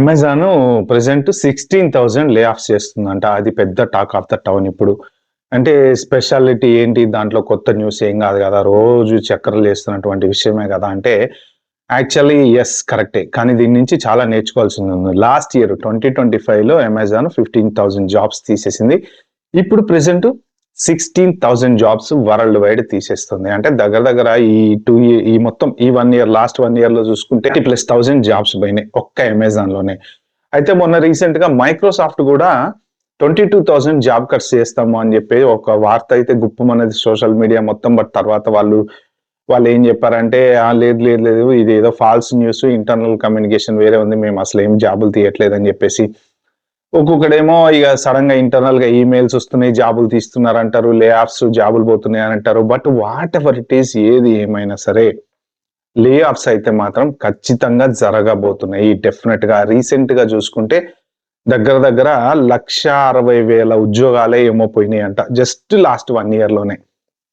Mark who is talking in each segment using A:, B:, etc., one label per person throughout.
A: Amazon present 16,000 లే offs చేస్తుందంట. అది పెద్ద టాక్ ఆఫ్ ద టౌన్ ఇప్పుడు. అంటే స్పెషాలిటీ ఏంటి? దాంట్లో కొత్త న్యూస్ ఏం గాదు గదా! రోజు చక్కర్లేస్తున్నటువంటి విషయమే గదా! అంటే యాక్చువల్లీ యెస్ కరెక్టే. కానీ దీని నుంచి చాలా నేర్చుకోవాల్సిందుంది. లాస్ట్ ఇయర్ 2025లో అమెజాన్ 15,000 జాబ్స్ తీసేసింది. ఇప్పుడు ప్రెజెంట్ 16,000 జాబ్స్ వరల్డ్ వైడ్ తీసేస్తుంది. అంటే దగ్గర దగ్గర ఈ మొత్తం ఈ 1 ఇయర్ లాస్ట్ 1 ఇయర్‌లో చూసుకుంటే 30,000 జాబ్స్ పోయినాయి ఒక్క అమెజాన్‌లోనే. అయితే మొన్న రీసెంట్‌గా మైక్రోసాఫ్ట్ గూడా 22,000 జాబ్ కట్స్ చేస్తాము అని చెప్పి ఒక వార్త అయితే గుప్పుమన్నది సోషల్ మీడియా మొత్తం. బట్ తర్వాత వాళ్ళేం చెప్పారంటే, లేదు ఇదేదో ఫాల్స్ న్యూస్, ఇంటర్నల్ కమ్యూనికేషన్ వేరే ఉంది. మేము అసలేం జాబులు తీయట్లేదని చెప్పేసి. ఒక్కొక్కడేమో ఇక సడన్‌గా ఇంటర్నల్‌గా ఈమెయిల్స్ వస్తున్నాయి, జాబులు తీస్తున్నారంటారు, లే ఆఫ్స్ జాబులు పోతున్నాయి అని అంటారు. But what ever it is, ఏది ఏమైనా సరే లే ఆఫ్స్ అయితే మాత్రం ఖచ్చితంగా జరగబోతున్నాయి. డెఫినెట్‌గా రీసెంట్‌గా చూసుకుంటే దగ్గర దగ్గర 1,60,000 ఉద్యోగాలే ఏమో పోయినాయంట. జస్ట్ లాస్ట్ 1 ఇయర్‌లోనే.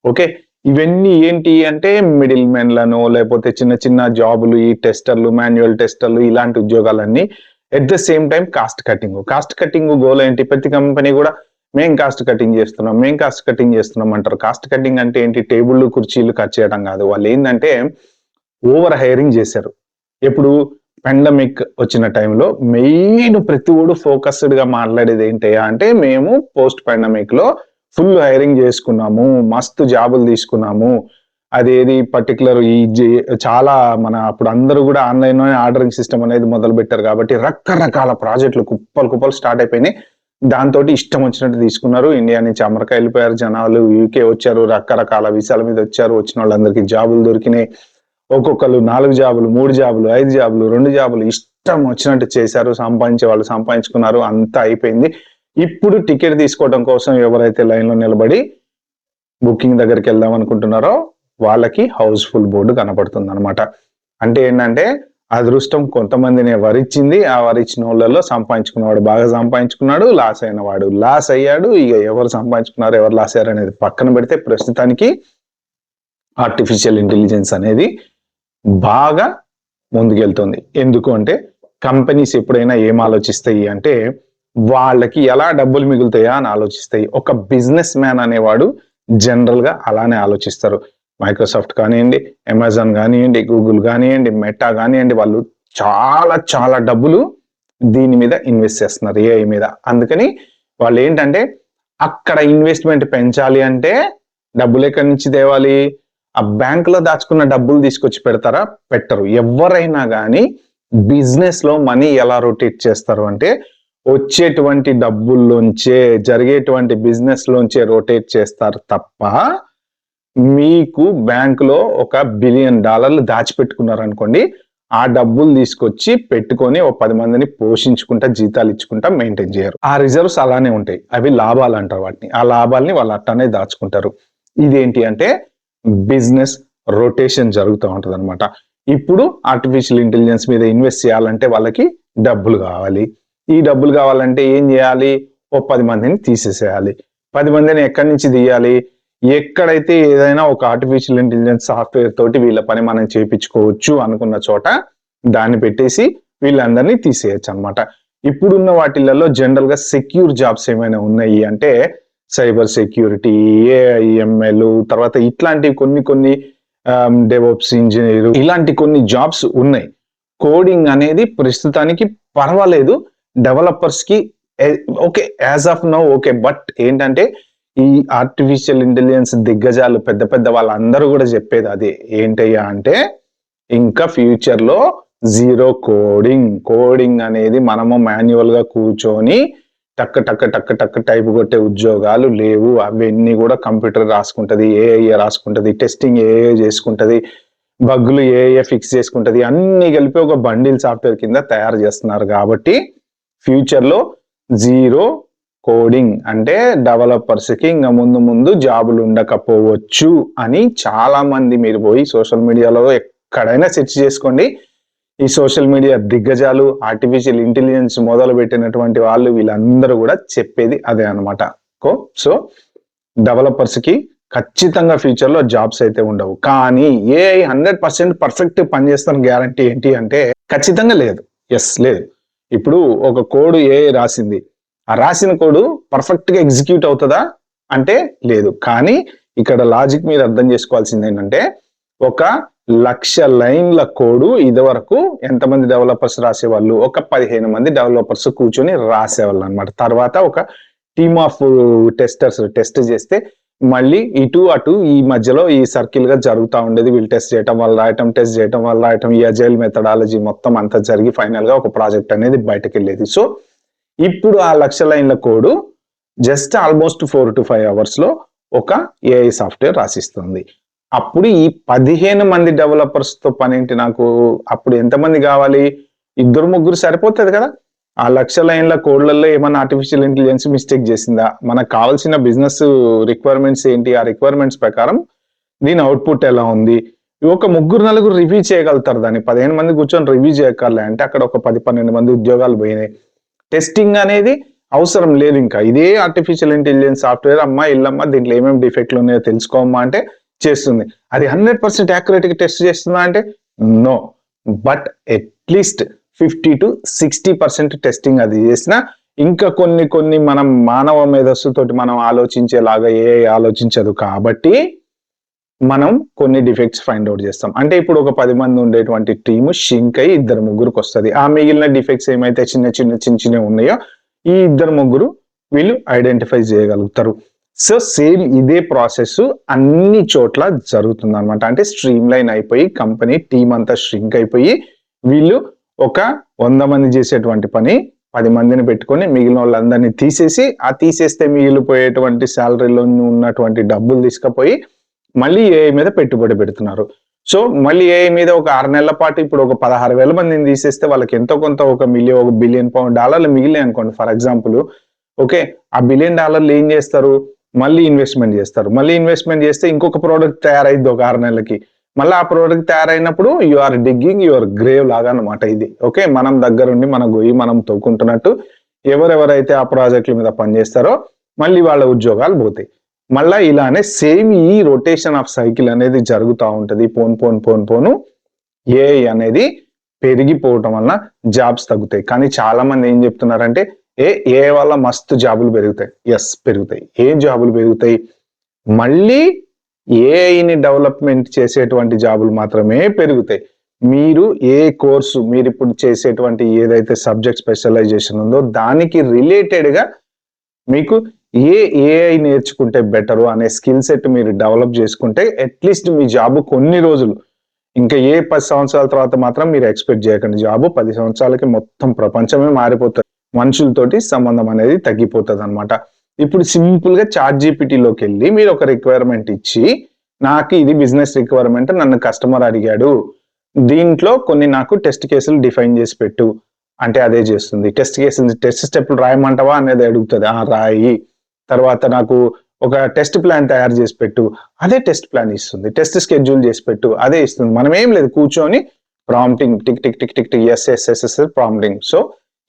A: ఓకే. ఇవన్నీ ఏంటి అంటే మిడిల్ మెన్‌లనో లేకపోతే చిన్న చిన్న జాబులు, ఈ టెస్టర్లు, మాన్యువల్ టెస్టర్లు ఇలాంటి ఉద్యోగాలన్నీ at the same time cost cutting. Cost cutting goal ఏంటి? ప్రతి కంపెనీ గూడా మేము కాస్ట్ కటింగ్ చేస్తున్నాం, మేము కాస్ట్ కటింగ్ చేస్తున్నాం అంటారు. కాస్ట్ కటింగ్ అంటే ఏంటి? టేబుల్లు, కుర్చీలు కట్ చేయడం గాదు. వాళ్ళేందంటే ఓవర్ హైరింగ్ చేశారు. ఎప్పుడు? పాండమిక్ వచ్చిన టైంలో మెయిన్ ప్రతివోడు ఫోకస్డ్‌గా మాట్లాడేది ఏంటయ్యా అంటే, మేము పోస్ట్ పాండమిక్‌లో ఫుల్ హైరింగ్ చేసుకున్నాము, మస్తు జాబులు తీసుకున్నాము. అదేది పర్టిక్యులర్ చాలా అప్పుడు అందరూ గూడా ఆన్‌లైన్‌లోనే ఆర్డరింగ్ సిస్టమ్ అనేది మొదలుపెట్టారు కాబట్టి రకరకాల ప్రాజెక్టులు కుప్పలు కుప్పలు స్టార్ట్ అయిపోయినాయి. దాంతోటి ఇష్టం వచ్చినట్టు తీసుకున్నారు. ఇండియా నుంచి అమెరికా వెళ్ళిపోయారు జనాలు, యూకే వచ్చారు, రకరకాల వీసాల మీద వచ్చారు. వచ్చిన వాళ్ళందరికీ జాబులు దొరికినాయి. ఒక్కొక్కళ్ళు 4 జాబులు, 3 జాబులు, 5 జాబులు, 2 జాబులు ఇష్టం వచ్చినట్టు చేశారు. సంపాదించే వాళ్ళు సంపాదించుకున్నారు. అంతా అయిపోయింది. ఇప్పుడు టికెట్ తీసుకోవడం కోసం ఎవరైతే లైన్‌లో నిలబడి బుకింగ్ దగ్గరికెళ్దాం అనుకుంటున్నారో వాళ్ళకి హౌస్‌ఫుల్ బోర్డ్ కనపడుతుందన్నమాట. అంటే ఏంటంటే అదృష్టం కొంతమందినే వరిచ్చింది. ఆ వరిచ్చినోళ్ళలో సంపాదించుకున్నవాడు బాగా సంపాదించుకున్నాడు. లాస్ అయినవాడు లాస్ అయ్యాడు. ఇక ఎవరు సంపాదించుకున్నారు, ఎవరు లాస్ అయ్యారు అనేది పక్కన పెడితే ప్రస్తుతానికి ఆర్టిఫిషియల్ ఇంటెలిజెన్స్ అనేది బాగా ముందుకెళ్తుంది. ఎందుకు అంటే కంపెనీస్ ఎప్పుడైనా ఏం ఆలోచిస్తాయి అంటే వాళ్ళకి ఎలా డబ్బులు మిగులుతాయా అని ఆలోచిస్తాయి. ఒక బిజినెస్ మ్యాన్ అనేవాడు జనరల్‌గా అలానే ఆలోచిస్తారు. మైక్రోసాఫ్ట్ కానియండి, అమెజాన్ గానియండి, గూగుల్ గానియండి, మెటా గానియండి, వాళ్ళు చాలా చాలా డబ్బులు దీని మీద ఇన్వెస్ట్ చేస్తున్నారు ఏఐ మీద. అందుకని వాళ్ళేంటంటే అక్కడ ఇన్వెస్ట్‌మెంట్ పెంచాలి అంటే డబ్బులెక్కడి నుంచి తేవాలి? ఆ బ్యాంక్‌లో దాచుకున్న డబ్బులు తీసుకొచ్చి పెడతారా? పెట్టరు. ఎవ్వరైనా గాని బిజినెస్‌లో మనీ ఎలా రొటేట్ చేస్తారు అంటే వచ్చేటువంటి డబ్బుల్లోంచే, జరిగేటువంటి బిజినెస్‌లోంచే రొటేట్ చేస్తారు తప్ప మీకు బ్యాంక్‌లో ఒక $1 బిలియన్ దాచిపెట్టుకున్నారనుకోండి, ఆ డబ్బులు తీసుకొచ్చి పెట్టుకొని ఓ 10 మందిని పోషించుకుంటా, జీతాలు ఇచ్చుకుంటా మెయింటైన్ చేయరు. ఆ రిజర్వ్స్ అలానే ఉంటాయి. అవి లాభాలంటారు వాటిని. ఆ లాభాల్ని వాళ్ళు అట్టనే దాచుకుంటారు. ఇదేంటి అంటే బిజినెస్ రొటేషన్ జరుగుతూ ఉంటదన్నమాట. ఇప్పుడు ఆర్టిఫిషియల్ ఇంటెలిజెన్స్ మీద ఇన్వెస్ట్ చేయాలంటే వాళ్ళకి డబ్బులు కావాలి. ఈ డబ్బులు కావాలంటే ఏం చేయాలి? ఓ 10 మందిని తీసేసేయాలి. 10 మందిని ఎక్కడి నుంచి తీయాలి? ఎక్కడైతే ఏదైనా ఒక ఆర్టిఫిషియల్ ఇంటెలిజెన్స్ సాఫ్ట్‌వేర్ తోటి వీళ్ళ పని మనం చేపించుకోవచ్చు అనుకున్న చోట దాన్ని పెట్టేసి వీళ్ళందరినీ తీసేయొచ్చన్నమాట. ఇప్పుడున్న వాటిలలో జనరల్‌గా సెక్యూర్ జాబ్స్ ఏమైనా ఉన్నాయి అంటే సైబర్ సెక్యూరిటీ, ఏఐ, ఎంఎల్ తర్వాత ఇట్లాంటివి కొన్ని డెవోప్స్ ఇంజినీర్ ఇలాంటి కొన్ని జాబ్స్ ఉన్నాయి. కోడింగ్ అనేది ప్రస్తుతానికి పర్వాలేదు. డెవలపర్స్‌కి okay. As of now okay. But ఏంటంటే ఈ ఆర్టిఫిషియల్ ఇంటెలిజెన్స్ దిగ్గజాలు పెద్ద పెద్ద వాళ్ళందరూ కూడా చెప్పేది అదే. ఏంటయ్యా అంటే ఇంకా ఫ్యూచర్‌లో జీరో కోడింగ్. కోడింగ్ అనేది మనము మాన్యువల్‌గా కూర్చొని టక్ టక్ టక్ టక్ టైప్ కొట్టే ఉద్యోగాలు లేవు. అవన్నీ కూడా కంప్యూటర్ రాసుకుంటది, ఏఐ రాసుకుంటది, టెస్టింగ్ ఏఐ చేసుకుంటది, బగ్‌లు ఏఐ ఫిక్స్ చేసుకుంటది. అన్నీ కలిపి ఒక బండిల్ సాఫ్ట్‌వేర్ కింద తయారు చేస్తున్నారు కాబట్టి ఫ్యూచర్‌లో జీరో కోడింగ్ అంటే డెవలపర్స్‌కి ఇంక ముందు జాబులు ఉండకపోవచ్చు అని చాలా మంది మీరు పోయి సోషల్ మీడియాలో ఎక్కడైనా సెర్చ్ చేసుకోండి. ఈ సోషల్ మీడియా దిగ్గజాలు, ఆర్టిఫిషియల్ ఇంటెలిజెన్స్ మొదలుపెట్టినటువంటి వాళ్ళు వీళ్ళందరూ కూడా చెప్పేది అదే అన్నమాట. సో డెవలపర్స్‌కి ఖచ్చితంగా ఫ్యూచర్‌లో జాబ్స్ అయితే ఉండవు. కానీ ఏఐ 100% పర్ఫెక్ట్ పనిచేస్తాను గ్యారంటీ ఏంటి అంటే ఖచ్చితంగా లేదు. యెస్ లేదు. ఇప్పుడు ఒక కోడ్ ఏ రాసింది, ఆ రాసిన కోడ్ పర్ఫెక్ట్ గా ఎగ్జిక్యూట్ అవుతుందా అంటే లేదు. కానీ ఇక్కడ లాజిక్ మీరు అర్థం చేసుకోవాల్సింది ఏంటంటే, ఒక 1,00,000 లైన్ల కోడు ఇదివరకు ఎంతమంది డెవలపర్స్ రాసేవాళ్ళు, ఒక 15 మంది డెవలపర్స్ కూర్చొని రాసేవాళ్ళు అనమాట. తర్వాత ఒక టీమ్ ఆఫ్ టెస్టర్స్ టెస్ట్ చేస్తే మళ్ళీ ఇటు అటు ఈ మధ్యలో ఈ సర్కిల్ గా జరుగుతూ ఉండేది. వీళ్ళు టెస్ట్ చేయటం వల్ల రాయటం, టెస్ట్ చేయటం వల్ల రాయటం, ఈ అజైల్ మెథడాలజీ మొత్తం అంతా జరిగి ఫైనల్ గా ఒక ప్రాజెక్ట్ అనేది బయటకు వెళ్ళేది. సో ఇప్పుడు ఆ 1,00,000 లైన్ల code just almost 4 to 5 hours లో ఒక ఏఐ సాఫ్ట్వేర్ రాసిస్తుంది. అప్పుడు ఈ 15 మంది డెవలపర్స్ తో పనేంటి నాకు? అప్పుడు ఎంతమంది కావాలి? 2-3 సరిపోతుంది కదా. ఆ 1,00,000 లైన్ల కోడ్లలో ఏమన్నా ఆర్టిఫిషియల్ ఇంటెలిజెన్స్ మిస్టేక్ చేసిందా? మనకు కావాల్సిన బిజినెస్ రిక్వైర్మెంట్స్ ఏంటి, ఆ రిక్వైర్మెంట్స్ ప్రకారం దీని అవుట్పుట్ ఎలా ఉంది, ఒక 3-4 రివ్యూ చేయగలుగుతారు. దాన్ని 15 మంది కూర్చొని రివ్యూ చేయగలే అంటే అక్కడ ఒక 10-12 మంది ఉద్యోగాలు పోయినాయి. టెస్టింగ్ అనేది అవసరం లేదు. ఇంకా ఇదే ఆర్టిఫిషియల్ ఇంటెలిజెన్స్ సాఫ్ట్వేర్ అమ్మా ఇల్లమ్మా దీంట్లో ఏమేమి డిఫెక్ట్లు ఉన్నాయో తెలుసుకోమ్మా అంటే చేస్తుంది. అది 100% యాక్యురేట్ గా టెస్ట్ చేస్తుందా అంటే no. But at least 50 to 60% testing అది చేసిన, ఇంకా కొన్ని మనం మానవ మేధస్సుతోటి మనం ఆలోచించేలాగా ఏ ఆలోచించదు కాబట్టి మనం కొన్ని డిఫెక్ట్స్ ఫైండ్ అవుట్ చేస్తాం. అంటే ఇప్పుడు ఒక 10 మంది ఉండేటువంటి టీము షింక్ అయ్యి 2-3కి వస్తుంది. ఆ మిగిలిన డిఫెక్ట్స్ ఏమైతే చిన్న ఉన్నాయో ఈ 2-3 వీళ్ళు ఐడెంటిఫై చేయగలుగుతారు. సో సేమ్ ఇదే ప్రాసెస్ అన్ని చోట్ల జరుగుతుంది అనమాట. అంటే స్ట్రీమ్ లైన్ అయిపోయి కంపెనీ టీం అంతా ష్రింక్ అయిపోయి వీళ్ళు ఒక 100 మంది చేసేటువంటి పని 10 మందిని పెట్టుకొని మిగిలిన వాళ్ళందరినీ తీసేసి, ఆ తీసేస్తే మిగిలిపోయేటువంటి శాలరీలో ఉన్నటువంటి డబ్బులు తీసుకుపోయి మళ్ళీ ఏఐ మీద పెట్టుబడి పెడుతున్నారు. సో మళ్ళీ ఏఐ మీద ఒక 6 నెలల పాటు ఇప్పుడు ఒక 16,000 మందిని తీసేస్తే వాళ్ళకి ఎంతో కొంత ఒక $1 బిలియన్ మిగిలినాయి అనుకోండి ఫర్ ఎగ్జాంపుల్. ఓకే, ఆ $1 బిలియన్ ఏం చేస్తారు? మళ్ళీ ఇన్వెస్ట్మెంట్ చేస్తారు. మళ్ళీ ఇన్వెస్ట్మెంట్ చేస్తే ఇంకొక ప్రోడక్ట్ తయారైద్ది ఒక 6 నెలలకి. మళ్ళీ ఆ ప్రోడక్ట్ తయారైనప్పుడు you are digging your grave లాగా అనమాట ఇది. ఓకే, మనం దగ్గరుండి మన గొయ్యి మనం తోకుంటున్నట్టు ఎవరెవరైతే ఆ ప్రాజెక్టుల మీద పనిచేస్తారో మళ్ళీ వాళ్ళ ఉద్యోగాలు పోతాయి. మళ్ళా ఇలానే సేమ్ ఈ రొటేషన్ ఆఫ్ సైకిల్ అనేది జరుగుతూ ఉంటది. పోను ఏఐ అనేది పెరిగిపోవటం వలన జాబ్స్ తగ్గుతాయి. కానీ చాలా మంది ఏం చెప్తున్నారంటే ఏఐ వల్ల మస్తు జాబులు పెరుగుతాయి. ఎస్ పెరుగుతాయి. ఏం జాబులు పెరుగుతాయి? మళ్ళీ ఏఐని డెవలప్మెంట్ చేసేటువంటి జాబులు మాత్రమే పెరుగుతాయి. మీరు ఏ కోర్సు మీరు ఇప్పుడు చేసేటువంటి ఏదైతే సబ్జెక్ట్ స్పెషలైజేషన్ ఉందో దానికి రిలేటెడ్ గా మీకు ఏఐ నేర్చుకుంటే బెటరు అనే స్కిల్ సెట్ మీరు డెవలప్ చేసుకుంటే అట్లీస్ట్ మీ జాబ్ కొన్ని రోజులు, ఇంకా 10 సంవత్సరాల తర్వాత మాత్రం మీరు ఎక్స్పెక్ట్ చేయకండి. జాబ్ 10 సంవత్సరాలకి మొత్తం ప్రపంచమే మారిపోతుంది. మనుషులతోటి సంబంధం అనేది తగ్గిపోతుంది అనమాట. ఇప్పుడు సింపుల్ గా ChatGPTలోకి వెళ్ళి మీరు ఒక రిక్వైర్మెంట్ ఇచ్చి, నాకు ఇది బిజినెస్ రిక్వైర్మెంట్ నన్ను కస్టమర్ అడిగాడు, దీంట్లో కొన్ని నాకు టెస్ట్ కేసులు డిఫైన్ చేసి పెట్టు అంటే అదే చేస్తుంది. టెస్ట్ స్టెప్లు రాయమంటావా అనేది అడుగుతుంది. రాయి. తర్వాత నాకు ఒక టెస్ట్ ప్లాన్ తయారు చేసి పెట్టు, అదే టెస్ట్ ప్లాన్ ఇస్తుంది. టెస్ట్ స్కెడ్యూల్ చేసి పెట్టు, అదే ఇస్తుంది. మనం ఏం లేదు, కూర్చొని prompting tick tick tick tick tick ఎస్ ప్రాంప్టింగ్. సో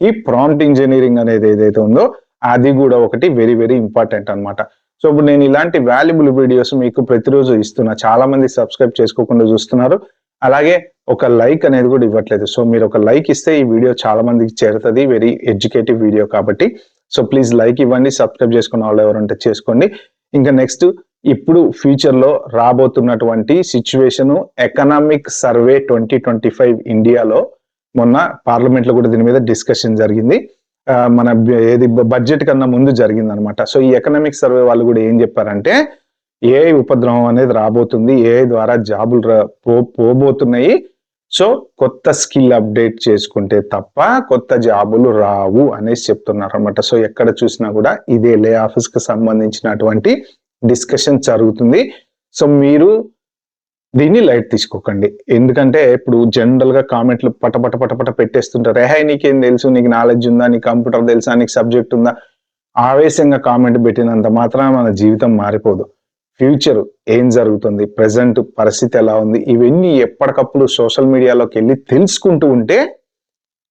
A: ఈ ప్రాంప్ట్ ఇంజనీరింగ్ అనేది ఏదైతే ఉందో అది కూడా ఒకటి వెరీ వెరీ ఇంపార్టెంట్ అనమాట. సో ఇప్పుడు నేను ఇలాంటి వాల్యుబుల్ వీడియోస్ మీకు ప్రతిరోజు ఇస్తున్నా. చాలా మంది సబ్స్క్రైబ్ చేసుకోకుండా చూస్తున్నారు, అలాగే ఒక లైక్ అనేది కూడా ఇవ్వట్లేదు. సో మీరు ఒక లైక్ ఇస్తే ఈ వీడియో చాలా మందికి చేరుతుంది. వెరీ ఎడ్యుకేటివ్ వీడియో కాబట్టి సో ప్లీజ్ లైక్ ఇవ్వండి. సబ్స్క్రైబ్ చేసుకున్న వాళ్ళు ఎవరంటే చేసుకోండి. ఇంకా నెక్స్ట్ ఇప్పుడు ఫ్యూచర్ లో రాబోతున్నటువంటి సిచ్యువేషన్ ఎకనామిక్ సర్వే 2025 ఇండియాలో మొన్న పార్లమెంట్ లో కూడా దీని మీద డిస్కషన్ జరిగింది. మన ఏది బడ్జెట్ కన్నా ముందు జరిగింది అనమాట. సో ఈ ఎకనామిక్ సర్వే వాళ్ళు కూడా ఏం చెప్పారంటే ఏఐ ఉపద్రవం అనేది రాబోతుంది, ఏఐ ద్వారా జాబులు పోబోతున్నాయి. సో కొత్త స్కిల్ అప్డేట్ చేసుకుంటే తప్ప కొత్త జాబులు రావు అనేసి చెప్తున్నారు అనమాట. సో ఎక్కడ చూసినా కూడా ఇదే లే ఆఫీస్ కి సంబంధించినటువంటి డిస్కషన్ జరుగుతుంది. సో మీరు దీన్ని లైట్ తీసుకోకండి. ఎందుకంటే ఇప్పుడు జనరల్ గా కామెంట్లు పటపట పెట్టేస్తుంటారు. నీకేం తెలుసు, నీకు నాలెడ్జ్ ఉందా, నీకు కంప్యూటర్ తెలుసా, నీకు సబ్జెక్ట్ ఉందా, ఆవేశంగా కామెంట్ పెట్టినంత మాత్రాన మన జీవితం మారిపోదు. ఫ్యూచర్ ఏం జరుగుతుంది, ప్రెసెంట్ పరిస్థితి ఎలా ఉంది, ఇవన్నీ ఎప్పటికప్పుడు సోషల్ మీడియాలోకి వెళ్ళి తెలుసుకుంటూ ఉంటే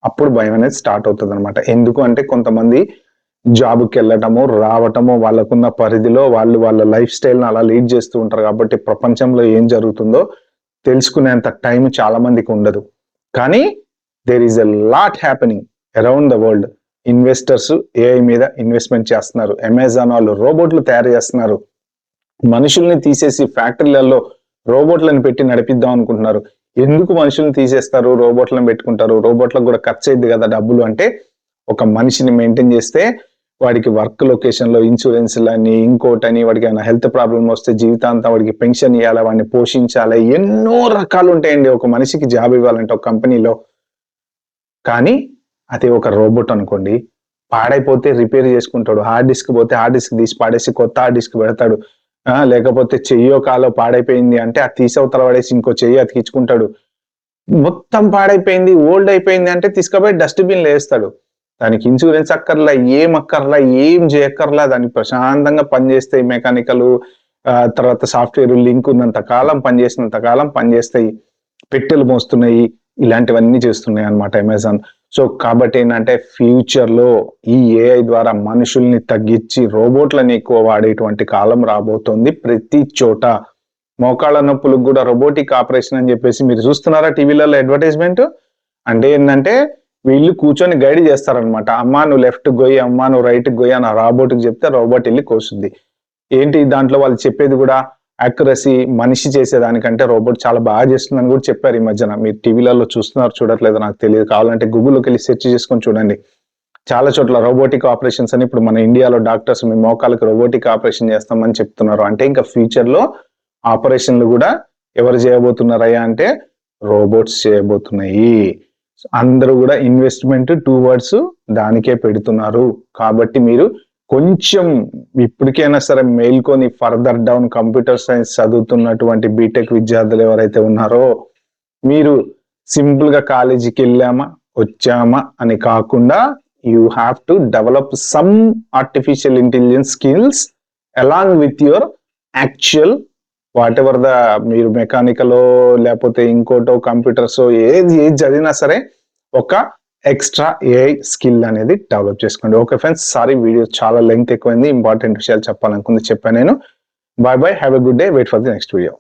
A: అప్పుడు భయం అనేది స్టార్ట్ అవుతుంది అనమాట. ఎందుకు అంటే కొంతమంది జాబ్కి వెళ్ళటము రావటము వాళ్ళకున్న పరిధిలో వాళ్ళ లైఫ్ స్టైల్ని అలా లీడ్ చేస్తూ ఉంటారు కాబట్టి ప్రపంచంలో ఏం జరుగుతుందో తెలుసుకునేంత టైం చాలా మందికి ఉండదు. కానీ there is a lot happening around the world investors AI మీద ఇన్వెస్ట్మెంట్ చేస్తున్నారు. అమెజాన్ వాళ్ళు రోబోట్లు తయారు చేస్తున్నారు. మనుషుల్ని తీసేసి ఫ్యాక్టరీలలో రోబోట్లను పెట్టి నడిపిద్దాం అనుకుంటున్నారు. ఎందుకు మనుషుల్ని తీసేస్తారు, రోబోట్లను పెట్టుకుంటారు? రోబోట్లకు కూడా ఖర్చు అయింది కదా డబ్బులు. అంటే ఒక మనిషిని మెయింటైన్ చేస్తే వాడికి వర్క్ లొకేషన్ లో ఇన్సూరెన్స్లని, ఇంకోటని, వాడికి ఏమైనా హెల్త్ ప్రాబ్లం వస్తే జీవితాంతం వాడికి పెన్షన్ ఇవ్వాలి, వాడిని పోషించాలి, ఎన్నో రకాలు ఉంటాయండి ఒక మనిషికి జాబ్ ఇవ్వాలంటే ఒక కంపెనీలో. కానీ అది ఒక రోబోట్ అనుకోండి, పాడైపోతే రిపేర్ చేసుకుంటాడు. హార్డ్ డిస్క్ పోతే హార్డ్ డిస్క్ తీసి పాడేసి కొత్త హార్డ్ డిస్క్ పెడతాడు. లేకపోతే చెయ్యో కాలో పాడైపోయింది అంటే అది తీసవతల పడేసి ఇంకో చెయ్యి అతికించుకుంటాడు. మొత్తం పాడైపోయింది, ఓల్డ్ అయిపోయింది అంటే తీసుకుపోయి డస్ట్బిన్ లో వేస్తాడు. దానికి ఇన్సూరెన్స్ అక్కర్లా, ఏం చేయక్కర్లా. దానికి ప్రశాంతంగా పనిచేస్తాయి మెకానికల్, తర్వాత సాఫ్ట్వేర్ లింక్ ఉన్నంత కాలం పనిచేసినంత కాలం పనిచేస్తాయి. పెట్టెలు మోస్తున్నాయి, ఇలాంటివన్నీ చేస్తున్నాయి అన్నమాట అమెజాన్. సో కాబట్టి ఏంటంటే ఫ్యూచర్ లో ఈ ఏఐ ద్వారా మనుషుల్ని తగ్గించి రోబోట్లని ఎక్కువ వాడేటువంటి కాలం రాబోతోంది. ప్రతి చోట మోకాళ్ళ నొప్పులకు కూడా రోబోటిక్ ఆపరేషన్ అని చెప్పేసి మీరు చూస్తున్నారా టీవీలలో అడ్వర్టైజ్మెంట్. అంటే ఏంటంటే వీళ్ళు కూర్చొని గైడ్ చేస్తారనమాట. అమ్మా నువ్వు లెఫ్ట్ గొయ్యి, అమ్మా నువ్వు రైట్ గొయ్యి అని రోబోట్కి చెప్తే రోబోట్ వెళ్ళి కోస్తుంది. ఏంటి దాంట్లో వాళ్ళు చెప్పేది కూడా యాక్యురసీ మనిషి చేసేదానికంటే రోబోట్ చాలా బాగా చేస్తుందని కూడా చెప్పారు ఈ మధ్యన. మీరు టీవీలలో చూస్తున్నారు చూడట్లేదు నాకు తెలియదు, కావాలంటే గూగుల్లోకి వెళ్ళి సెర్చ్ చేసుకొని చూడండి. చాలా చోట్ల రోబోటిక్ ఆపరేషన్స్ అని ఇప్పుడు మన ఇండియాలో డాక్టర్స్ మీ మోకాలకు రోబోటిక్ ఆపరేషన్ చేస్తామని చెప్తున్నారు. అంటే ఇంకా ఫ్యూచర్ లో ఆపరేషన్లు కూడా ఎవరు చేయబోతున్నారయ్యా అంటే రోబోట్స్ చేయబోతున్నాయి. అందరూ కూడా ఇన్వెస్ట్మెంట్ టువర్డ్స్ దానికే పెడుతున్నారు. కాబట్టి మీరు కొంచెం ఇప్పటికైనా సరే మేల్కొని ఫర్దర్ డౌన్ కంప్యూటర్ సైన్స్ చదువుతున్నటువంటి బీటెక్ విద్యార్థులు ఎవరైతే ఉన్నారో మీరు సింపుల్ గా కాలేజీకి వెళ్ళామా వచ్చామా అని కాకుండా you have to develop some artificial intelligence skills along with your actual whatever the మీరు మెకానికల్ లేకపోతే ఇంకోటో కంప్యూటర్స్ ఏది చదివినా సరే ఒక ఎక్స్ట్రా ఏఐ స్కిల్ అనేది డెవలప్ చేసుకోండి. ఓకే ఫ్రెండ్స్, సారీ వీడియో చాలా లెంగ్త్ ఎక్కువైంది, ఇంపార్టెంట్ విషయాలు చెప్పాలనుకుంది చెప్పాను నేను. Bye bye, have a good day, wait for the next video.